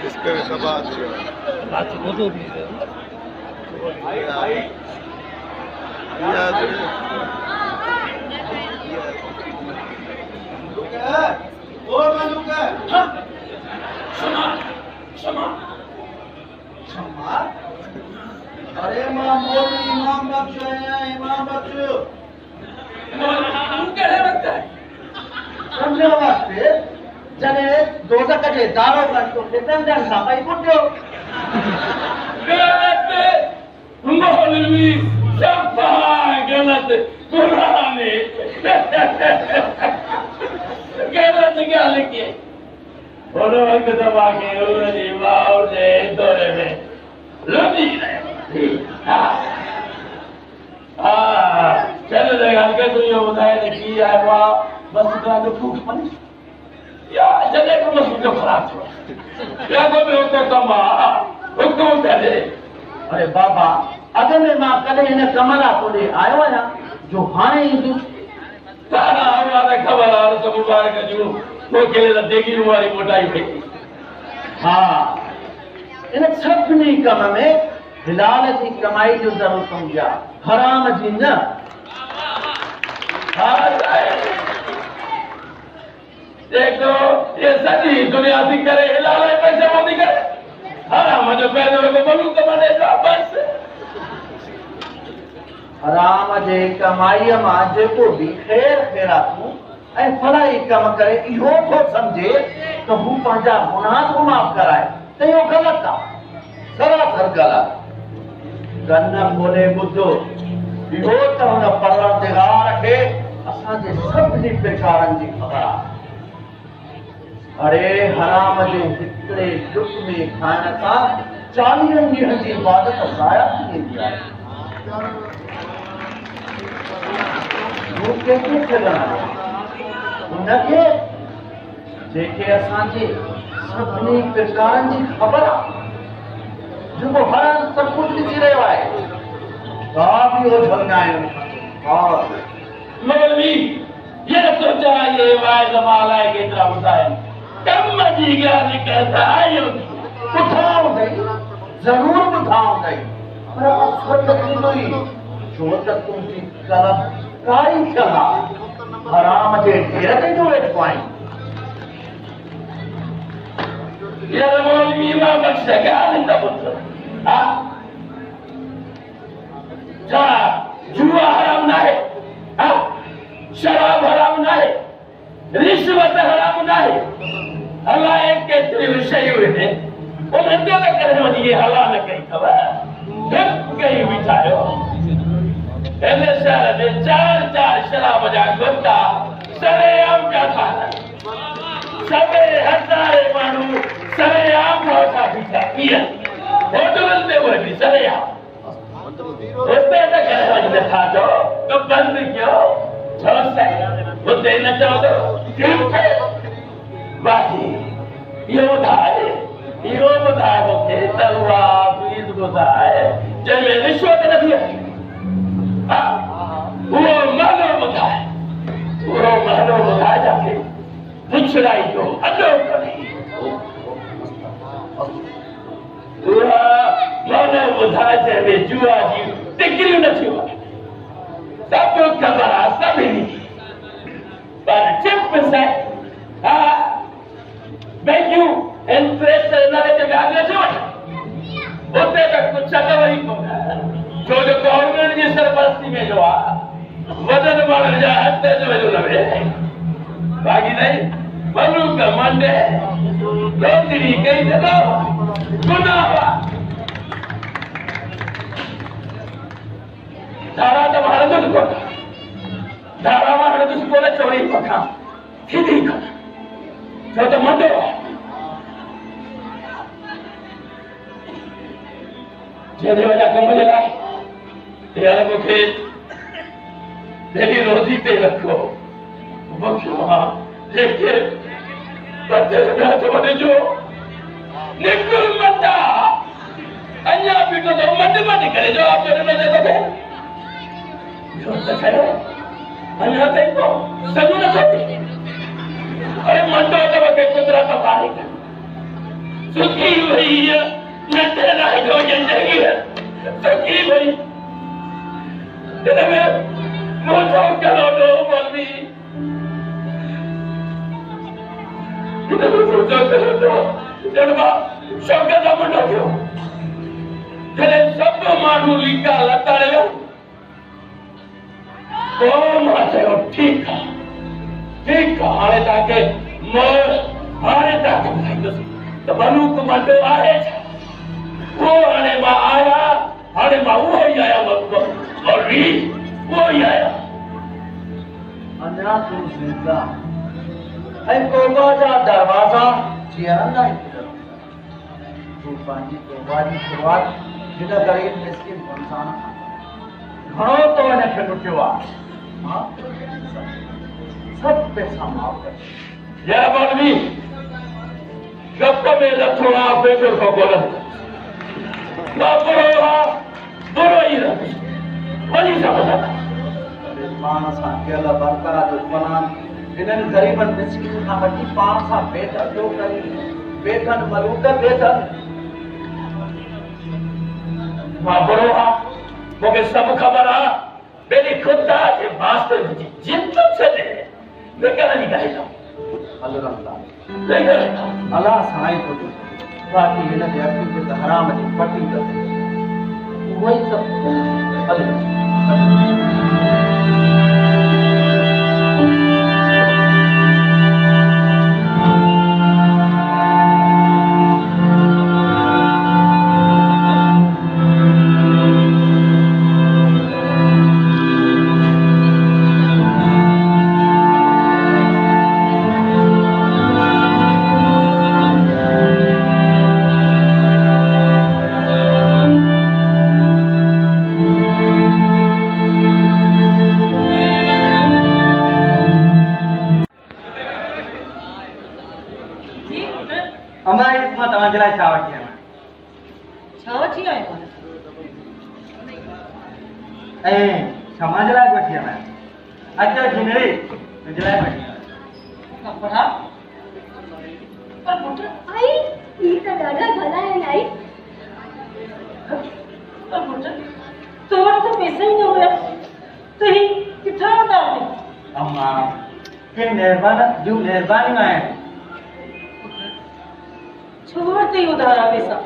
इसके बाद वो तो भी अरे मामूली इमाम बख्श है, इमाम बख्श समझो वास्ते जने दोजख जे दारो बन तो फितंदन सा भाई पुट्यो गलत मौलवी शफा गलत कुरानी गलत क्या लिखी और वक्त दबा के उन्होंने वाव ने दौरे में लगी चलो देखा के तो ये बताया कि है वाह बस का तो फूक पड़ी या जने को बस जो खराब हुआ क्या को भी होता कमा उसको करे अरे बाबा अगर मैं मां कदे इन कमला तो ले आयो ना जो हाने इंदु तारा हमारा खबर आ तो मुबारक जो वो केले देगी वाली मोटाई पे हां इन सभनी कम में हिलाल की कमाई जो जरूर समझा हराम जी न देखो ये सदी दुनिया दी करे हिलाल पैसे मोदी करे हराम जो पैसे को बलू तो बने का बस हराम जे कमाई मां जेको भी खैर खैरातू ऐं फलाई कम करे इहो थो समझे तो हू पंहिंजा गुनाह को माफ़ कराए तो इहो ग़लति आहे सरासर ग़लति कन खोले ॿुधो इहो त हुन परवरदिगार खे असांजे सभिनी प्रकारनि जी ख़बर आहे अरे हराम जे हिकिड़े डुक में खाइण सां 40 ॾींहंनि जी इबादत ज़ाया थी वेंदी आहे हू कंहिंखे खेलणु आहे उनखे जेके असांजे सभिनी प्रकारनि जी ख़बर आहे जेको हर सभु कुझु ॾिसी रहियो आहे का बि ओझल न आहियूं और मौलवी ये सोचा ये वाइज़ माला केतिरा ॿुधाए कम जी ॻाल्हि कहता आयो ॿुधाऊं अथई ज़रूरु ॿुधाऊं अथई पर असर थींदो ई छो त तुंहिंजी तलब काई थियल आहे हराम जे ढेर ते जो वेठो आहीं यार मौलवी मां बख्श ॻाल्हि न ॿुध छा जुआ हराम न आहे शराब हराम न आहे रिश्वत हराम न आहे अलाए केतिरियूं शयूं आहिनि उन्हनि जो त करे वञी हलाल कई अथव कई बीठायो हिन शहर में 4 शराब जा गोता सरेआम पिया था सभई हज़ारे माण्हू सरेआम था बीठा कीअं होटलनि ते उहे बि सरेआम हुते त करे वञी नथा चओ त बंदि कयो छो हुते न चओ त बाक़ी इहो ॿुधाए मूंखे त उहा फीस ॿुधाए जंहिंमें रिश्वत नथी अचे उहो महनो ॿुधाए जाके पुछड़ाई जो अॾो करे उहा महनो ॿुधाए जंहिंमें जुआ जी टिकरियूं नथियूं सभु ख़बर आहे सभिनी पर चिप से बैंकियूं इंट्रेस्ट न ते ॻाल्हि न थियो उते त कुझु वरी कोन छो जो गवर्नमेंट जी सरपरस्ती में जो आहे वॾनि माण्हुनि जा हथ जो वेझो न वेहे बाक़ी नहीं मलूक मंडे केतिरी कई जॻह गुनाह धारा त हणंदुसि कोन धारा मां हणंदुसि कोन चोरी पखां थींदी कोन छो त मंडो जंहिंजे वजह कम जे लाइ यार मूंखे मेरी रोज़ी पे रखो बख़्शो मां जेके जो निकुल मटा अञा बि तो मट करे जवाब ॾियण न थो अञा ताईं तो सॼो नथो थिए। अरे मंडो अथव के कुदरत वारे सुकी वई नंढे लाइ जो ज़िंदगी सुकी वई इनमें मुंहिंजो कलोडो मौलवी मुंहिंजो कलोडो ॼणु शौक़ सां मुंडो थियो। जॾहिं सभु माण्हू लीका लताड़े विया पोइ मां चयो ठीकु आहे हाणे तव्हांखे हाणे तव्हांखे ॿुधाईंदुसि त मलूक मंडो आहे छा। उहो हाणे मां आया हाणे मां उहो ई आहियां मौलवी उहो ई आहियां। अञा तूं ज़िंदा ऐं तौबा जा दरवाज़ा जीअरंदा ई तूं पंहिंजी तौबा जी शुरूआत हिन ग़रीब मिस्किन इंसान घणो तो हिनखे लुटियो आहे सब पैसा माफ कर या मौलवी गप में लथड़ा बेगर को बोलन बुरो ही रह वही समझा पाण सां कयल बरकत दुश्मनान हिननि ग़रीबन मिस्किन खां वठी पाण सां बेदर्दो करी बेगन मलूक बेदर मां बुरो मूंखे सभु ख़बर आहे मेरी खुदा के मास्टर जी जिंद छॾे बेकार जी ॻाल्हि अल्लाह साईं को बाक़ी हिन जे अखियुनि ते त हराम जी पटी अथसि उहो ई सभु समाज लाइ वठी आया अच्छा झिनड़ी जलाए वठी कपड़ा पर पुत्र आई ये तो दादा भला है आई पर पुत्र तो पैसा ही न होया तो ही कितना उधार दे अम्मा के मेहरबानी है छोड़ दे उधारा पैसा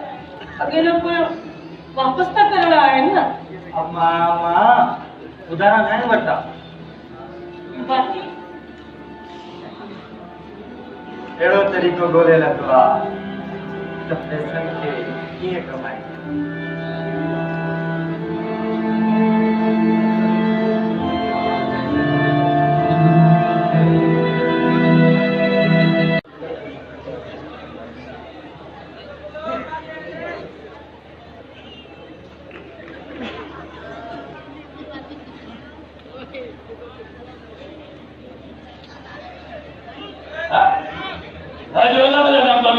अकेले कोई वापस तक करना है ना अम्मा उधारा नहीं वरता बाकी एड़ो तरीको गोले लगवा तो पैसा के कीअं कमाए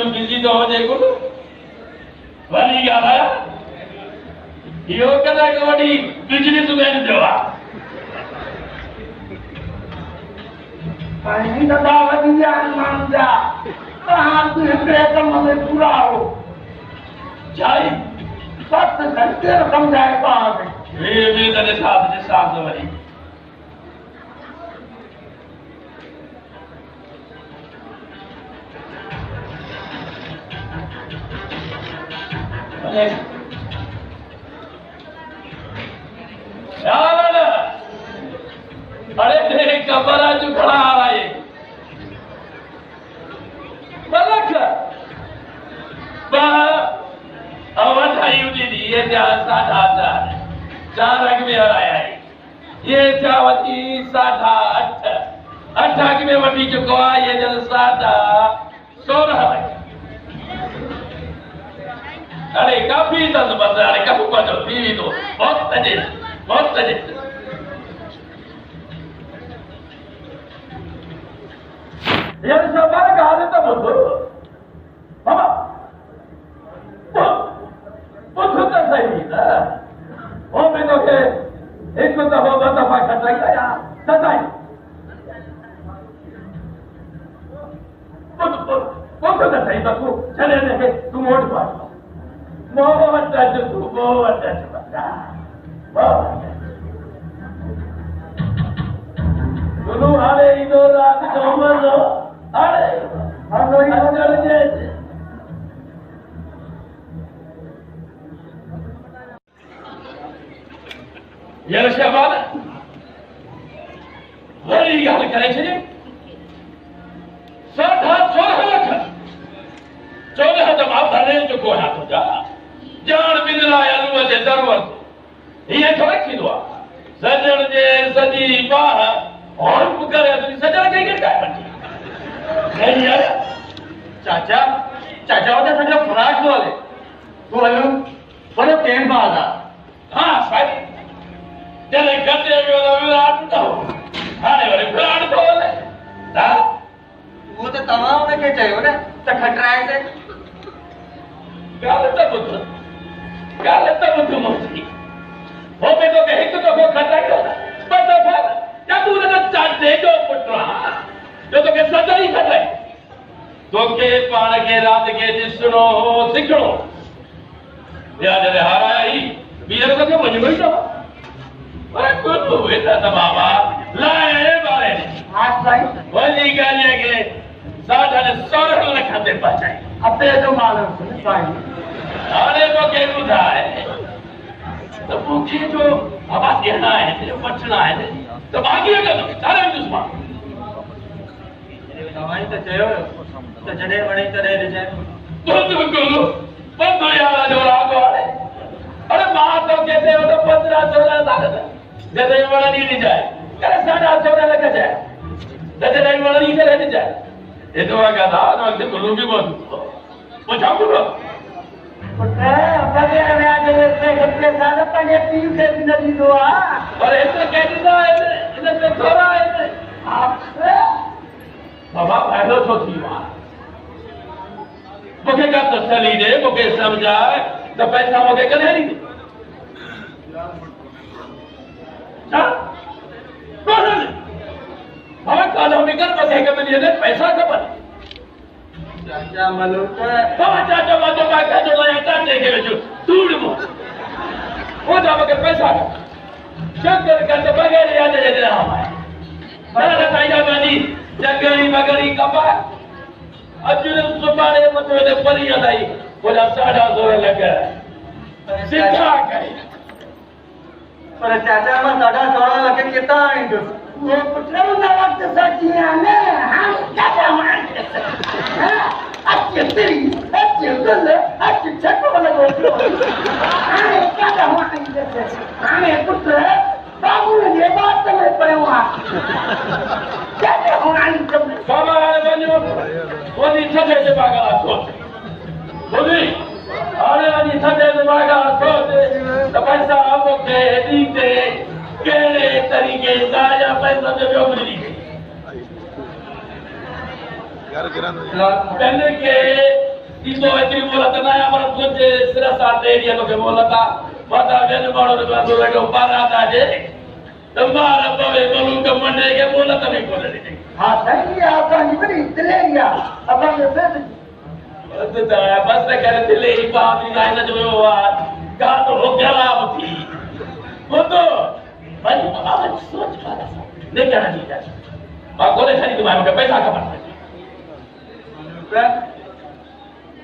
बिजी तो हो जाए वही ॻाल्हि आहे इहो कदां वॾी बिजनेस मैन जो आहे पाणी नथा वधी विया आहिनि माण्हुनि जा तव्हां हिकिड़े कम में पूरा हो छाई सत घंटे सम्झाए पाण में वे तॾहिं साथ जे साथ वरी अरे तेरे कबरा जो खड़ा आ रहा है मलक अवध आयुधी दी ये क्या 8.5 4 अंक में आया है ये क्या वती 8.5 8 अंक में वटी चुको है ये जन 16.5 अरे काफी दस बंद अरे कब बजो टीवी तो बहुत तजे ये सब बार कहा देता बोलो बाबा वो तो सही ना वो भी तो के एक दफ़ो ॿ दफ़ा खटाई कया सताई पोइ त सही बसू छॾे ॾे तूं वोट पाड़ मोहम्मद अच तूं मोहम्मद अच बच्चा गुरु हाणे ईंदो राति जो मज़ो हाणे यार शहबाद वरी ॻाल्हि करे छॾी 14.5 लख 14 त मां भरे चुको आहियां तुंहिंजा ॼाण बिजला आलूअ जे ज़रूरत हीअं थोरे थींदो आहे सजण जे सॼी बाह और करे सजण खे गिरकाए वठी चाचा चाचा उते सॼो ख़ुराक थो हले तूं हलूं वॾो टेम बाज़ आहे हाँ साईं जॾहिं गॾे वियो त विराट न हो हाणे वरी विराट थो हले उहो त तव्हां हुनखे चयो न त खटराइसे ॻाल्हि त ॿुध मुंहिंजी हो बि तोखे हिकु दफ़ो खटाईंदो ॿ दफ़ा या तूं हुन चाचे जो पुटु आहे जो तोखे सदा ई खटाई तोखे पाण खे राति खे ॾिसणो हो सिखणो या जॾहिं हाराया ई ॿीहर तोखे वञिणो ई न पर कुझु वेठा त बाबा लाए बारे हा साईं वॾी ॻाल्हि खे 14.5 लख ते पहुचाई हफ़्ते जो माल साईं हाणे तोखे ॿुधाए त मूंखे जो हवा ॾियणा आहिनि वठणा आहिनि त मां कीअं कंदुमि छा ॾींदुसि मां तव्हां ई त चयो त जॾहिं वणे तॾहिं ॾिजांइ बंदो यार जो राॻो हाणे अरे मां तोखे चयो त 15-16 साल जॾहिं वणनी ॾिजाए करे 14.5 लख जाए जॾहिं वणनी करे ॾिजाए एॾो अॻा त गुरू बि मौजूदु पोइ छा करो पुटु बग़ैर व्याज जे हिते साल पंहिंजे पीउ खे बि न ॾींदो आहे पर एतिरे कंहिं ॾींदा आहिनि इन ते थोरा आहिनि बाबा फ़ाइदो छो थी वियो आहे मूंखे का तसली ॾे मूंखे सम्झाए त पैसा मूंखे कॾहिं ॾींदे छा बाबा कालो निकर बस हिकु मिली पैसा खपनि चाचा मलूक बाबा चाचा मातो पाके जो नया चाचे के वेचो तूड़ मो वो जा मगर पैसा शंकर का तो बगैर याद दे रहा है बड़ा बताइया गानी जंगली मगरी कपा अर्जुन सुबारे मतो दे परी आई बोला 2.5 लगा सिद्धा करे पर चाचा मां 16.5 लख कितना आईंदो वो पुत्र ना वक्त सचिया ने हम क्या मांगते हैं अच्छे तेरी अच्छे गल अच्छे छक्को वाला बोल हमें क्या मांगते हैं हमें पुत्र बाबू ने ये बात में पड़ा क्या मांगते हैं बाबा बनो वो नी छठे से पागल सोच बोली अरे नी छठे से पागल सोच तो पैसा आपके दीते केड़े तरीके सा या पैसा दे जो मिली यार गिरन कहने के इतो एतरी बोलत ना या पर सोचे सिरा साथ एरिया तो के बोलता पता वेन मारो तो बोले के पारा दाजे तुम्हारा बवे बोलू के मंडे के बोलत नहीं बोले दी हां सही है आपका निकली दिलेरिया अपन में पैसे तो बस करे दिलेरी बात नहीं ना जो हुआ का तो हो गया थी वो तो भाई बाबा सोच पाता नहीं कहना चाहिए मां कोले खरी तुम्हारे के पैसा खबर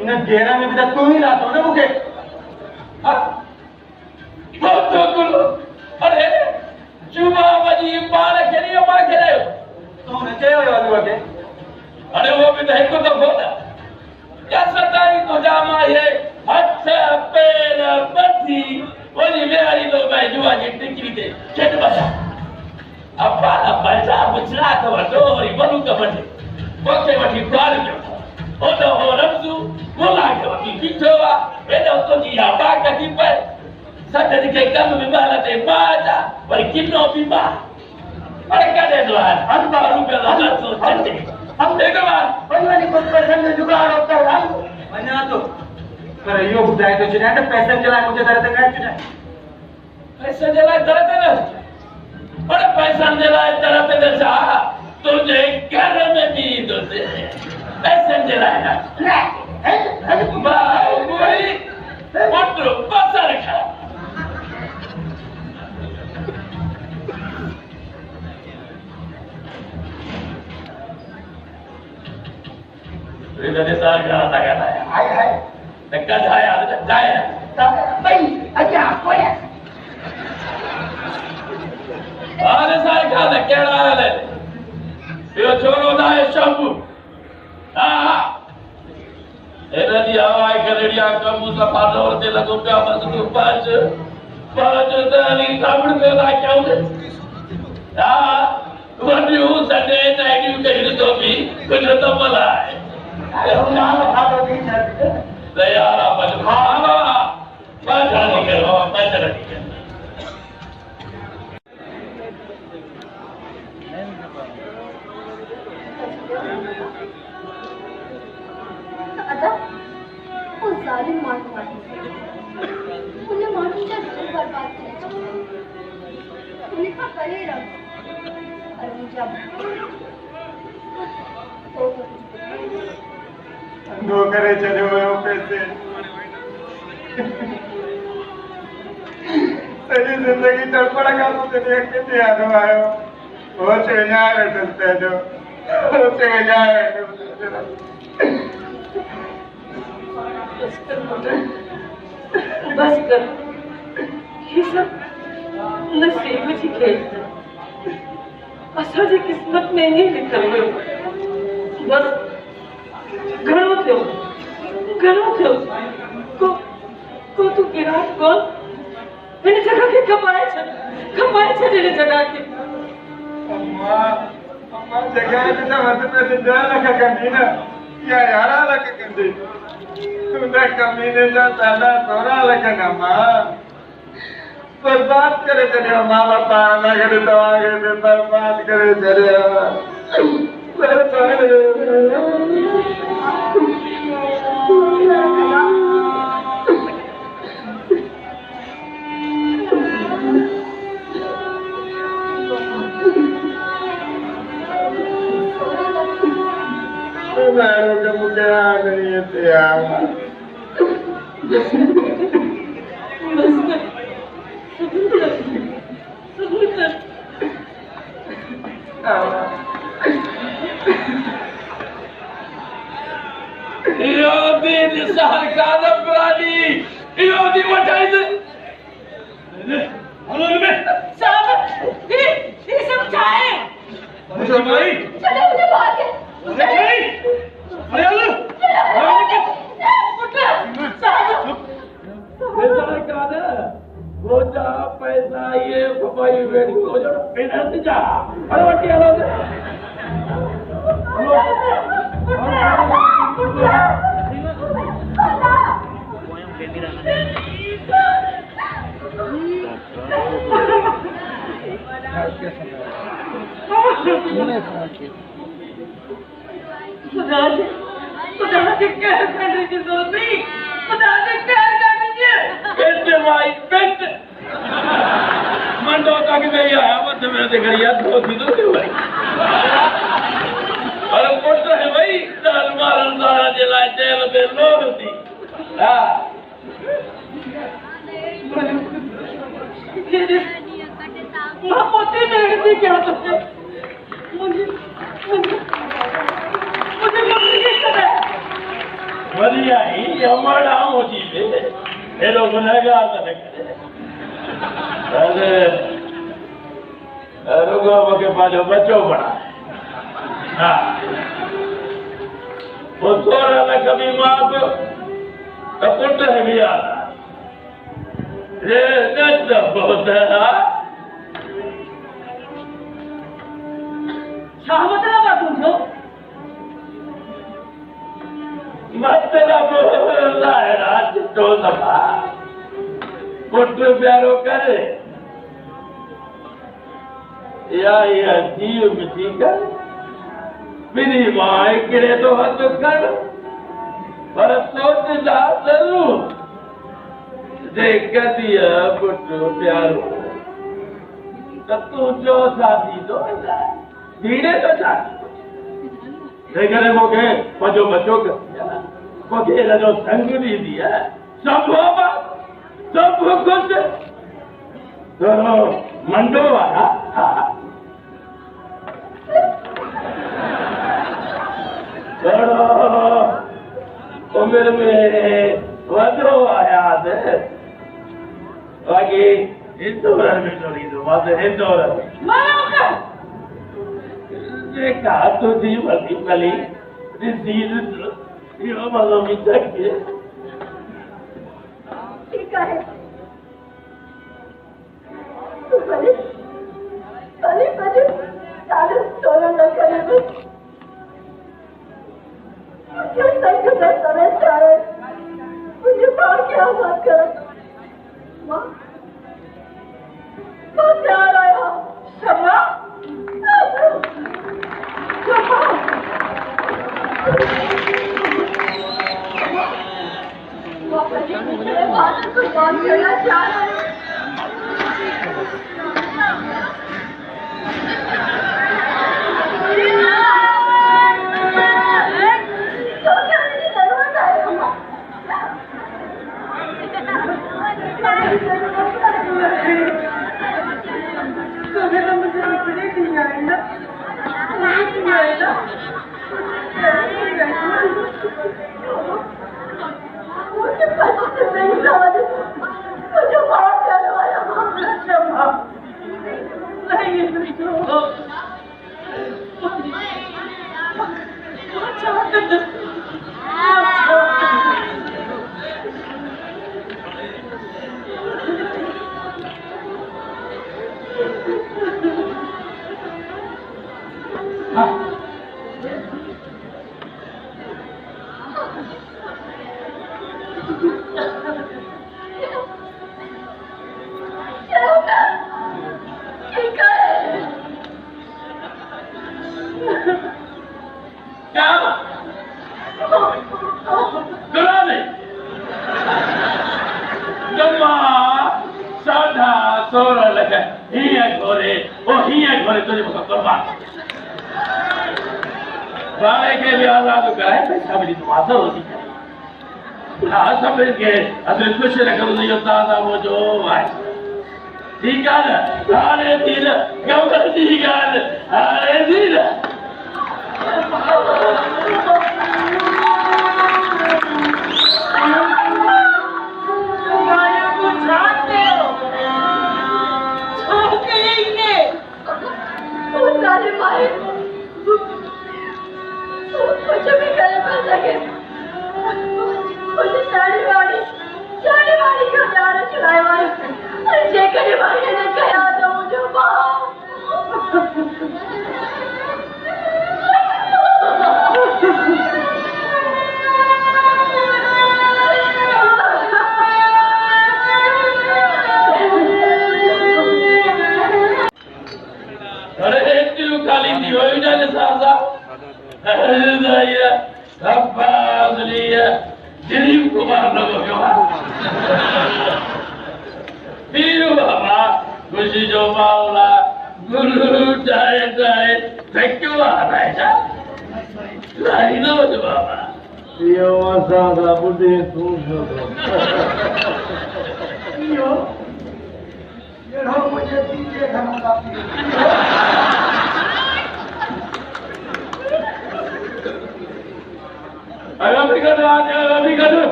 इन घेरा में भी तू ही लातो ना मुझे वो तो गुरु अरे जुमा बजी बार खेलियो मां खेले तू ने चयो वालू के अरे वो भी तो एक तो बोला क्या सताई तो जामा ये हाथ पैर बत्ती ओली मेरी तो मैं जुआ की टिकरी दे खेत बचा अब बाला पैसा बुचला तो वडोरी बलू का बटे ओके वठी कार जो ओ तो हो रमजू बोला के वठी बिठवा एडो तो जी आबा का की पे सटे के कम में बाला ते बाजा पर किनो भी बा अरे का दे दो आज बारू पे लाला तो चलते हम एक बार पहले कुछ पैसा में जुगाड़ होता है मना तो पर यो बुझाए तो चुनाए पैसे चला मुझे दर तक चुनाए पैसे दिलाए तरह तरह बड़े पैसा दिलाए तरह तरह सा तुझे घर में भी दो दे पैसे दिलाए ना बाबूई पटो पसर खा इधर सार का लगा है हाय हाय तक्का जाया जाया भाई अच्छा कोई आरे सारे खा ले केड़ा ले यो छोरो ना है शंभू हां एना दी आवाज करेड़िया कमू सा पादोर ते लगो पे बस तू पांच दानी साबड़ पे ला क्यों हां वडियो सदे नाइडी कहिन तो भी कुछ तो मला है नाम खातो नहीं है तैयार अपन हां बाबा पांच नहीं करो पांच नहीं करो अदा वो जालिम मार उन्हें मानू का दिल बर्बाद किया उन्हें का करे रख और मुझे नो करे चले हुए हो पैसे सारी जिंदगी तड़पड़ा का मुझे देख के ध्यान आयो वो चेंजा है चलते जो वो चेंजा है बस कर ये सब नसीब जी खेल असांजी किस्मत में नहीं लिखल हुयो बस घणो थियो को तू गिराक कोन हिन जगह के कमाए छे हिन जगह के अम्मा जगह के ना मत में ध्यान रखा कंदी ना या यारा लग कंदी तुमने कमीने जा ताना तोरा लगना मां बर्बाद करे चले मां बापा ना करे दवागे में बर्बाद करे चले मारो के मुझे आ नहीं है यार यो दिन सरकार प्राणी यो दी वटाई दे हेलो में साहब ये सब क्या है मुझे भाई चलो मुझे बाहर के भाई अरे हेलो वो जा पैसा ये भाई वेट हो जा पेनल्टी जा अरे वटी हेलो खुदा के कहर करने की जरूरत नहीं खुदा के कहर करने की पेट भाई पेट मंडो तक नहीं आया मत मैं देख रही है दो दिनों भाई अरे पुट है भाई दाल मारन सारा जिला जेल में लोग दी हां मां पोते मेरे से क्या करते मुझे बढ़िया ही हमारा होती है ये लोग गुनहगार न करे अरे रुको के पास बच्चों बड़ा हाँ वो थोड़ा ना कभी माँ को कपुट है भी आता ये नच्चा बहुत है मतलब तुझो मतलब राज तो सभा पुत्र प्यारो करे या ये जीव मिटी कर मेरी माँ किरे तो हद कर पर सोच जा जरूर देख दिया पुटो प्यारो तो तू जो साथी तो धीरे तो साथी देखने मोके मजो मजो कर दिया मोके जो संग नहीं दिया सब बाबा सब कुछ तो मंडो वाला उम्र में वधो आया बाकी इंदौर में चली तो बात इंदौर देखा तो दी बली बली दीद यो मलो में तक ठीक है तू बली बली बली सारे सोना न करे मुझे सही से समय चाहे मुझे बाहर क्या बात कर माँ माँ क्या आया क्षमा क्षमा माँ बच्चे मेरे बात को बात करना चाह रहे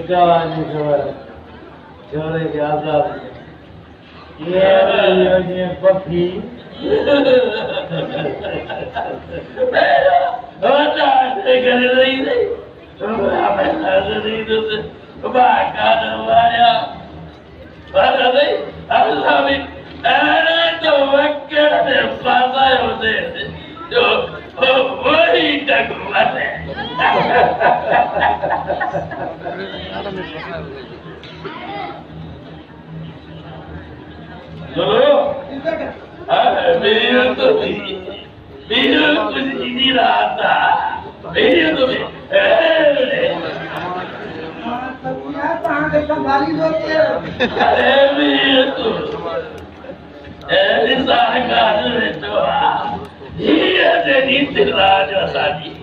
जवानी खबर छोरे के आजाद ये पप्पी होता है कर रही नहीं मैं नहीं तो बाका नवाया पर नहीं अल्लाह भी अरे तो वक्कर ने फासा होते जो वही तक बात है चलो मेरी तो कुछ नहीं रहा था मेरी तो अरे मेरी तो सरकार में तो ये तेरी राज साजी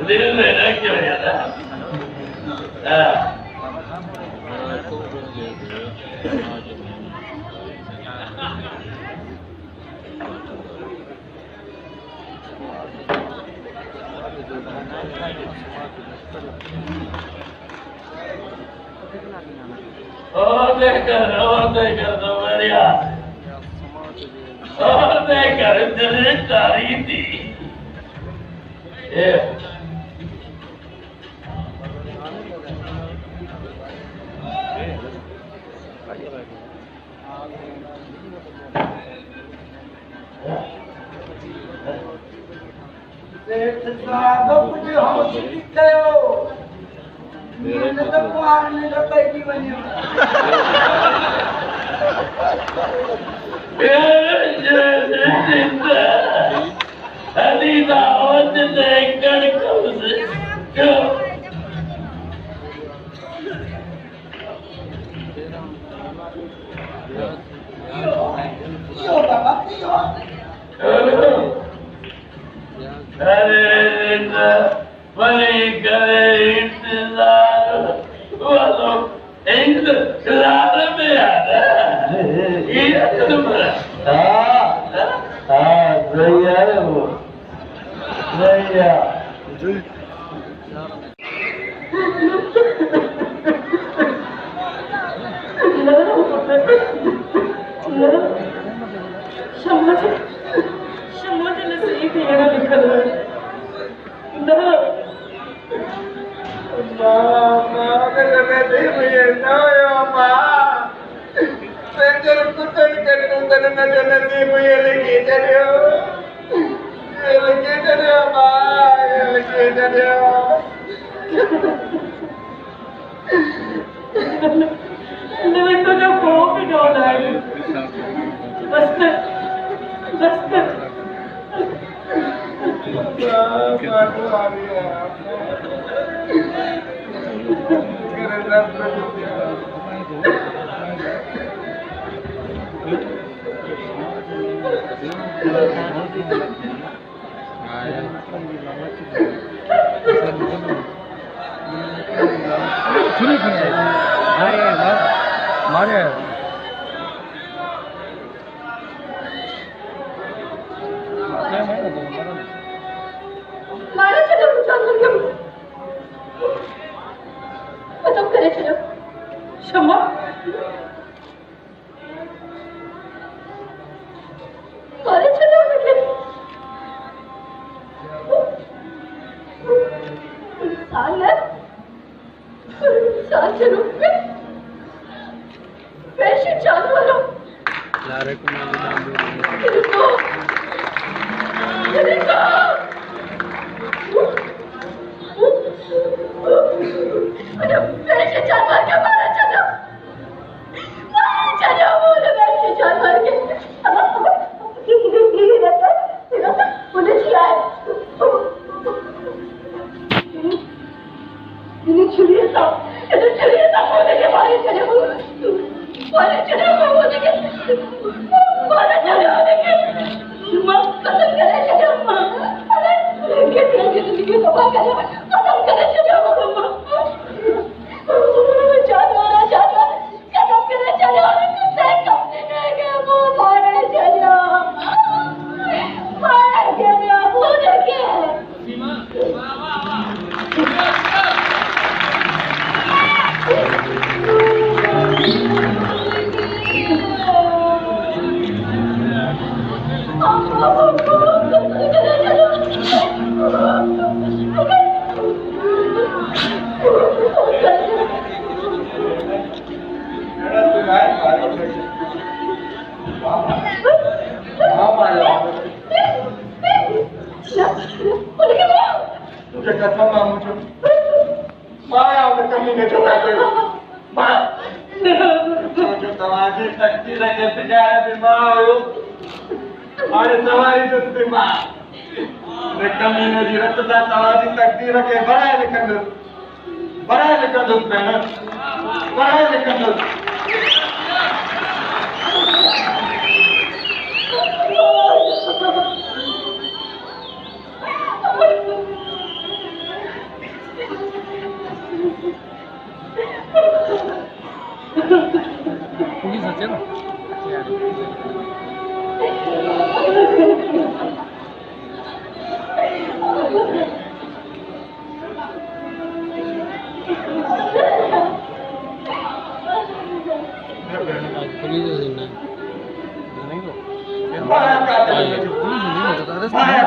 दिल में ना क्यों यार और देखकर तो बढ़िया और देखकर दिल तारी थी खत्म करे माया उन कमीने जो कयो मां जो तव्हांजी तकदीर खे बिगाड़े बि मां हुयो हाणे तव्हांजी बि मां ने कमीने जी रत सां तव्हांजी तकदीर खे बढ़ाए लिखंदुसि भेण बढ़ाए लिखंदुसि पुलिस আছে না पुलिस আছে না नहीं तो माया का पुलिस नहीं होता अरे